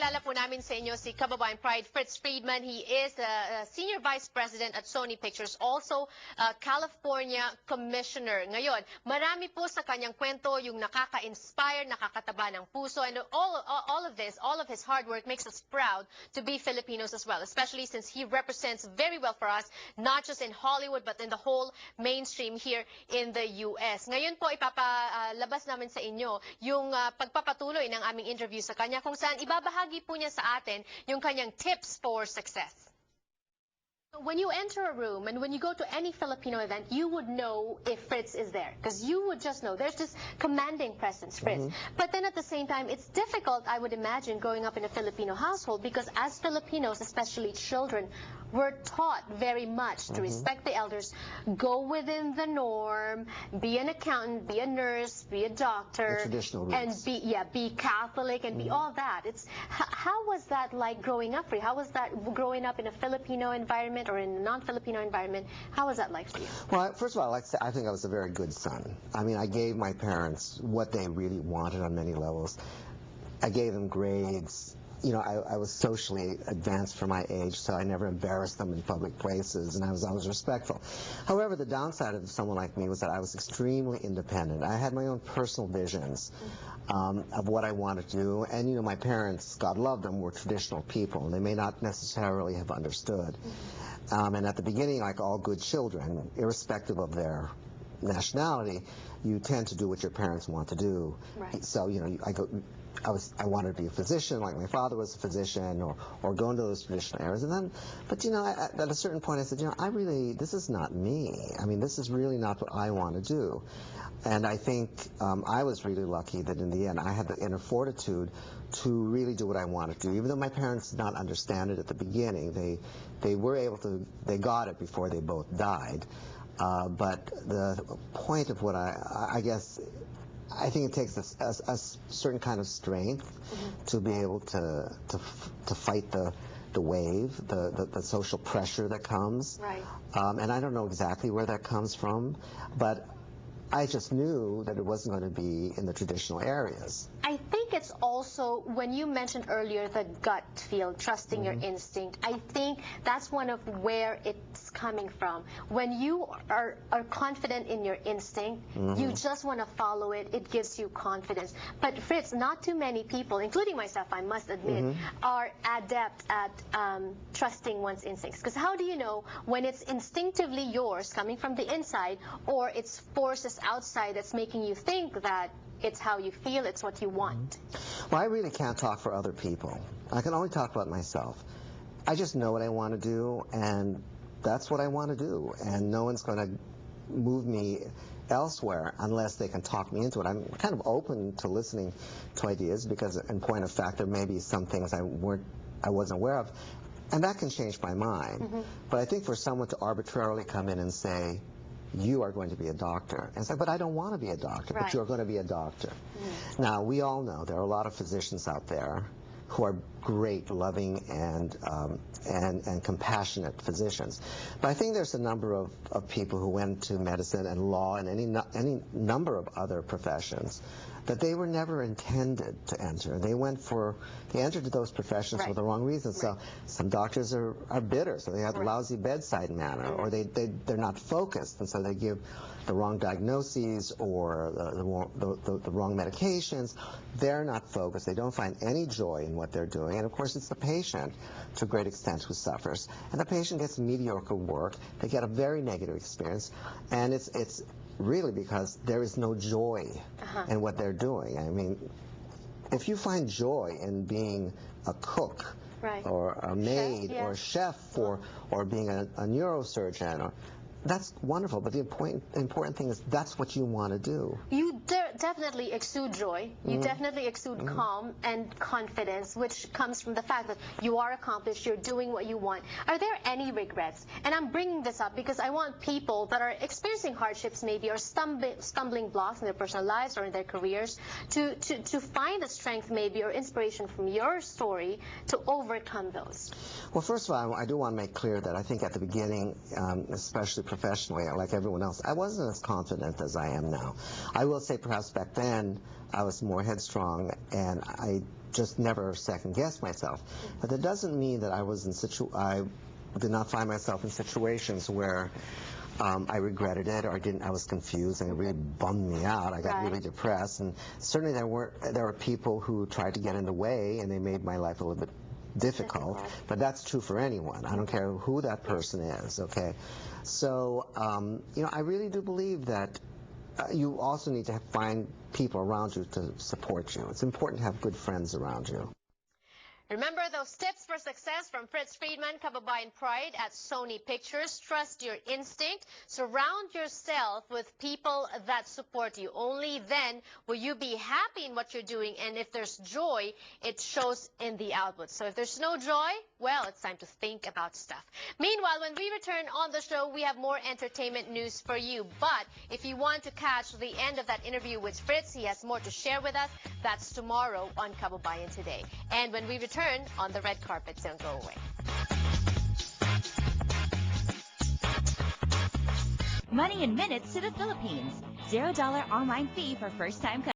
Ipapakilala po namin sa inyo si Kababayan Pride Fritz Friedman. He is the Senior Vice President at Sony Pictures, also California Commissioner. Ngayon, marami po sa kanyang kwento yung nakaka-inspire, nakakataba ng puso, and all of this, all of his hard work makes us proud to be Filipinos as well, especially since he represents very well for us, not just in Hollywood, but in the whole mainstream here in the U.S. Ngayon po, ipapalabas namin sa inyo yung pagpapatuloy ng aming interview sa kanya, kung saan ibabahagi po niya sa atin yung kanyang tips for success. When you enter a room and when you go to any Filipino event, you would know if Fritz is there, because you would just know. There's this commanding presence, Fritz. But then at the same time, it's difficult, I would imagine, growing up in a Filipino household, because as Filipinos, especially children, we're taught very much to respect the elders, go within the norm, be an accountant, be a nurse, be a doctor, the traditional and roots. be Catholic and be all that. How was that like growing up for you? How was that growing up in a Filipino environment or in a non-Filipino environment? How was that like for you? Well, first of all, I'd like to say I think I was a very good son. I mean, I gave my parents what they really wanted on many levels. I gave them grades. You know, I was socially advanced for my age, so I never embarrassed them in public places, and I was always respectful. However, the downside of someone like me was that I was extremely independent. I had my own personal visions of what I wanted to do, and, you know, my parents, God love them, were traditional people, and they may not necessarily have understood. And at the beginning, like all good children, irrespective of their nationality, you tend to do what your parents want to do. Right. So, you know, I wanted to be a physician, like my father was a physician, or go into those traditional areas. And then, but you know, at a certain point I said, you know, this is not me. I mean, this is really not what I want to do. And I think I was really lucky that in the end I had the inner fortitude to really do what I wanted to do. Even though my parents did not understand it at the beginning, they were able to, they got it before they both died. But the point of what I guess, I think it takes a certain kind of strength to be able to fight the wave, the social pressure that comes. Right. And I don't know exactly where that comes from, but I just knew that it wasn't going to be in the traditional areas. I think it's also, when you mentioned earlier the gut feel, trusting your instinct, I think that's one of where it's coming from. When you are confident in your instinct, you just want to follow it. It gives you confidence. But Fritz, not too many people, including myself, I must admit, are adept at trusting one's instincts. Because how do you know when it's instinctively yours, coming from the inside, or it's forces outside that's making you think that it's how you feel, it's what you want? Well, I really can't talk for other people. I can only talk about myself. I just know what I want to do, and that's what I want to do. And no one's going to move me elsewhere unless they can talk me into it. I'm kind of open to listening to ideas because, in point of fact, there may be some things I wasn't aware of, and that can change my mind. But I think for someone to arbitrarily come in and say, you are going to be a doctor. And say, but I don't want to be a doctor, but you're going to be a doctor. Now, we all know there are a lot of physicians out there who are great, loving, and compassionate physicians. But I think there's a number of people who went to medicine and law and any number of other professions that they were never intended to enter. They entered those professions for the wrong reasons. So some doctors are bitter, so they have a lousy bedside manner, or they're not focused, and so they give the wrong diagnoses or the wrong medications. They're not focused. They don't find any joy in what they're doing. And of course, it's the patient, to a great extent, who suffers. And the patient gets mediocre work. They get a very negative experience, and it's really because there is no joy in what they're doing. I mean, if you find joy in being a cook or a maid or a chef or being a neurosurgeon, that's wonderful, but the important thing is that's what you want to do. You definitely exude joy. You definitely exude calm and confidence, which comes from the fact that you are accomplished, you're doing what you want. Are there any regrets? And I'm bringing this up because I want people that are experiencing hardships maybe, or stumbling blocks in their personal lives or in their careers to find the strength maybe or inspiration from your story to overcome those. Well, first of all, I do want to make clear that I think at the beginning, especially professionally, like everyone else, I wasn't as confident as I am now. I will say perhaps back then I was more headstrong, and I just never second-guess myself. But that doesn't mean that I did not find myself in situations where I regretted it, or I was confused, and it really bummed me out. I got really depressed, and certainly there were people who tried to get in the way, and they made my life a little bit difficult. But that's true for anyone. I don't care who that person is. Okay, so I really do believe that you also need to find people around you to support you. It's important to have good friends around you. Remember those tips for success from Fritz Friedman, Kababayan Pride at Sony Pictures. Trust your instinct. Surround yourself with people that support you. Only then will you be happy in what you're doing. And if there's joy, it shows in the output. So if there's no joy, well, it's time to think about stuff. Meanwhile, when we return on the show, we have more entertainment news for you. But if you want to catch the end of that interview with Fritz, he has more to share with us. That's tomorrow on Kababayan Today. And when we return on the red carpet, don't go away. Money in minutes to the Philippines. $0 online fee for first-time customers.